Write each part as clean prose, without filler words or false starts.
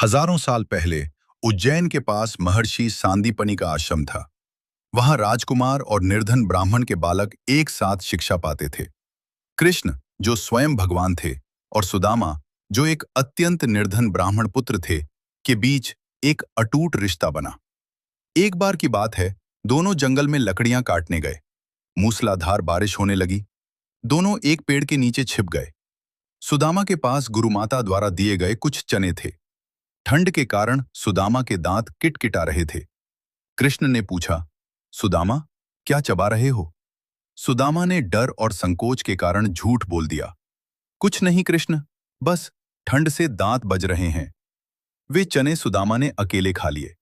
हजारों साल पहले उज्जैन के पास महर्षि सांदीपनि का आश्रम था। वहां राजकुमार और निर्धन ब्राह्मण के बालक एक साथ शिक्षा पाते थे। कृष्ण, जो स्वयं भगवान थे, और सुदामा, जो एक अत्यंत निर्धन ब्राह्मण पुत्र थे, के बीच एक अटूट रिश्ता बना। एक बार की बात है, दोनों जंगल में लकड़ियां काटने गए। मूसलाधार बारिश होने लगी। दोनों एक पेड़ के नीचे छिप गए। सुदामा के पास गुरुमाता द्वारा दिए गए कुछ चने थे। ठंड के कारण सुदामा के दांत किटकिटा रहे थे। कृष्ण ने पूछा, सुदामा, क्या चबा रहे हो? सुदामा ने डर और संकोच के कारण झूठ बोल दिया, कुछ नहीं कृष्ण, बस ठंड से दांत बज रहे हैं। वे चने सुदामा ने अकेले खा लिए।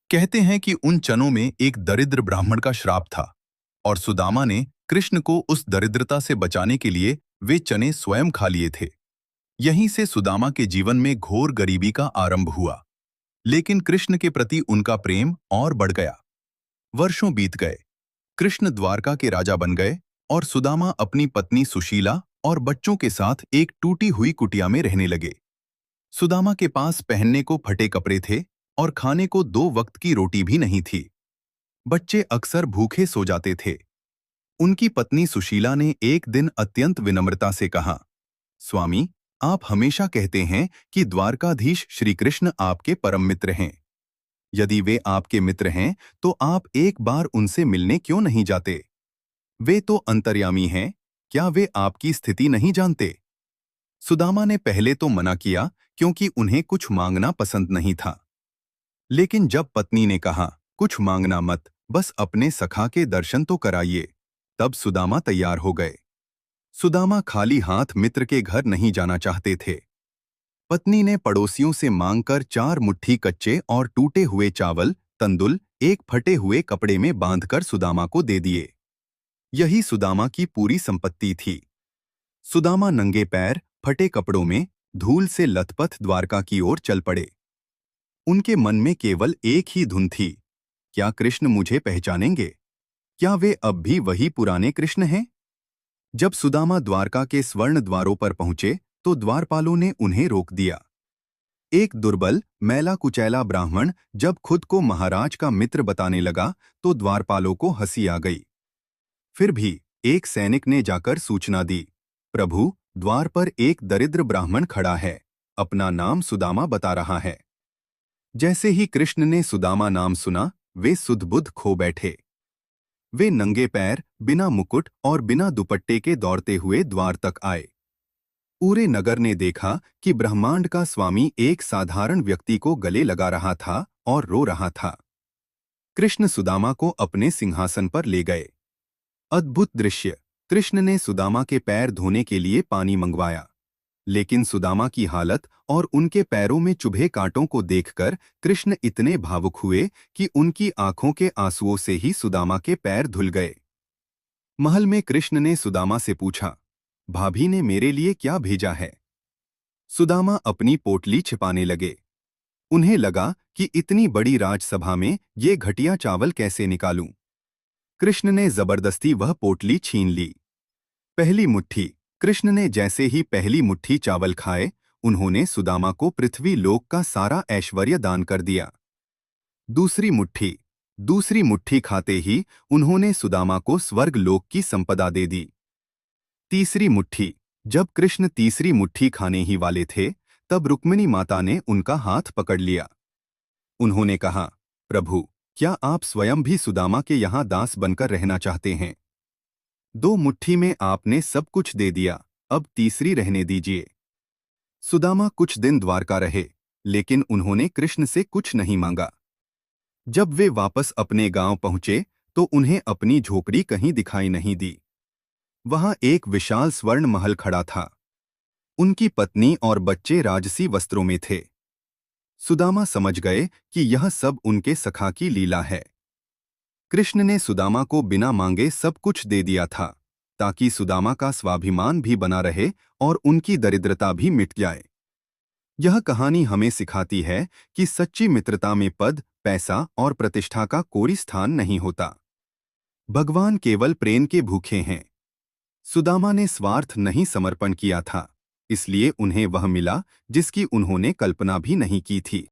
कहते हैं कि उन चनों में एक दरिद्र ब्राह्मण का श्राप था, और सुदामा ने कृष्ण को उस दरिद्रता से बचाने के लिए वे चने स्वयं खा लिए थे। यहीं से सुदामा के जीवन में घोर गरीबी का आरंभ हुआ। लेकिन कृष्ण के प्रति उनका प्रेम और बढ़ गया। वर्षों बीत गए। कृष्ण द्वारका के राजा बन गए, और सुदामा अपनी पत्नी सुशीला और बच्चों के साथ एक टूटी हुई कुटिया में रहने लगे। सुदामा के पास पहनने को फटे कपड़े थे, और खाने को 2 वक्त की रोटी भी नहीं थी। बच्चे अक्सर भूखे सो जाते थे। उनकी पत्नी सुशीला ने एक दिन अत्यंत विनम्रता से कहा, स्वामी, आप हमेशा कहते हैं कि द्वारकाधीश श्री कृष्ण आपके परम मित्र हैं। यदि वे आपके मित्र हैं, तो आप एक बार उनसे मिलने क्यों नहीं जाते? वे तो अंतर्यामी हैं, क्या वे आपकी स्थिति नहीं जानते? सुदामा ने पहले तो मना किया, क्योंकि उन्हें कुछ मांगना पसंद नहीं था। लेकिन जब पत्नी ने कहा, कुछ मांगना मत, बस अपने सखा के दर्शन तो कराइए, तब सुदामा तैयार हो गए। सुदामा खाली हाथ मित्र के घर नहीं जाना चाहते थे। पत्नी ने पड़ोसियों से मांगकर 4 मुट्ठी कच्चे और टूटे हुए चावल, तंदुल, एक फटे हुए कपड़े में बांधकर सुदामा को दे दिए। यही सुदामा की पूरी संपत्ति थी। सुदामा नंगे पैर, फटे कपड़ों में, धूल से लथपथ द्वारका की ओर चल पड़े। उनके मन में केवल एक ही धुन थी, क्या कृष्ण मुझे पहचानेंगे? क्या वे अब भी वही पुराने कृष्ण हैं? जब सुदामा द्वारका के स्वर्ण द्वारों पर पहुंचे, तो द्वारपालों ने उन्हें रोक दिया। एक दुर्बल, मैला कुचैला ब्राह्मण जब खुद को महाराज का मित्र बताने लगा, तो द्वारपालों को हंसी आ गई। फिर भी एक सैनिक ने जाकर सूचना दी, प्रभु, द्वार पर एक दरिद्र ब्राह्मण खड़ा है, अपना नाम सुदामा बता रहा है। जैसे ही कृष्ण ने सुदामा नाम सुना, वे सुध-बुध खो बैठे। वे नंगे पैर, बिना मुकुट और बिना दुपट्टे के दौड़ते हुए द्वार तक आए। पूरे नगर ने देखा कि ब्रह्मांड का स्वामी एक साधारण व्यक्ति को गले लगा रहा था और रो रहा था। कृष्ण सुदामा को अपने सिंहासन पर ले गए। अद्भुत दृश्य। कृष्ण ने सुदामा के पैर धोने के लिए पानी मंगवाया, लेकिन सुदामा की हालत और उनके पैरों में चुभे कांटों को देखकर कृष्ण इतने भावुक हुए कि उनकी आंखों के आंसुओं से ही सुदामा के पैर धुल गए। महल में कृष्ण ने सुदामा से पूछा, भाभी ने मेरे लिए क्या भेजा है? सुदामा अपनी पोटली छिपाने लगे। उन्हें लगा कि इतनी बड़ी राजसभा में ये घटिया चावल कैसे निकालूं। कृष्ण ने जबरदस्ती वह पोटली छीन ली। पहली मुट्ठी। कृष्ण ने जैसे ही पहली मुट्ठी चावल खाए, उन्होंने सुदामा को पृथ्वी लोक का सारा ऐश्वर्य दान कर दिया। दूसरी मुट्ठी। दूसरी मुट्ठी खाते ही उन्होंने सुदामा को स्वर्ग लोक की संपदा दे दी। तीसरी मुट्ठी। जब कृष्ण तीसरी मुट्ठी खाने ही वाले थे, तब रुक्मिणी माता ने उनका हाथ पकड़ लिया। उन्होंने कहा, प्रभु, क्या आप स्वयं भी सुदामा के यहाँ दास बनकर रहना चाहते हैं? 2 मुट्ठी में आपने सब कुछ दे दिया, अब तीसरी रहने दीजिए। सुदामा कुछ दिन द्वारका रहे, लेकिन उन्होंने कृष्ण से कुछ नहीं मांगा। जब वे वापस अपने गांव पहुंचे, तो उन्हें अपनी झोपड़ी कहीं दिखाई नहीं दी। वहां एक विशाल स्वर्ण महल खड़ा था। उनकी पत्नी और बच्चे राजसी वस्त्रों में थे। सुदामा समझ गए कि यह सब उनके सखा की लीला है। कृष्ण ने सुदामा को बिना मांगे सब कुछ दे दिया था, ताकि सुदामा का स्वाभिमान भी बना रहे और उनकी दरिद्रता भी मिट जाए। यह कहानी हमें सिखाती है कि सच्ची मित्रता में पद, पैसा और प्रतिष्ठा का कोई स्थान नहीं होता। भगवान केवल प्रेम के भूखे हैं। सुदामा ने स्वार्थ नहीं समर्पण किया था। इसलिए उन्हें वह मिला जिसकी उन्होंने कल्पना भी नहीं की थी।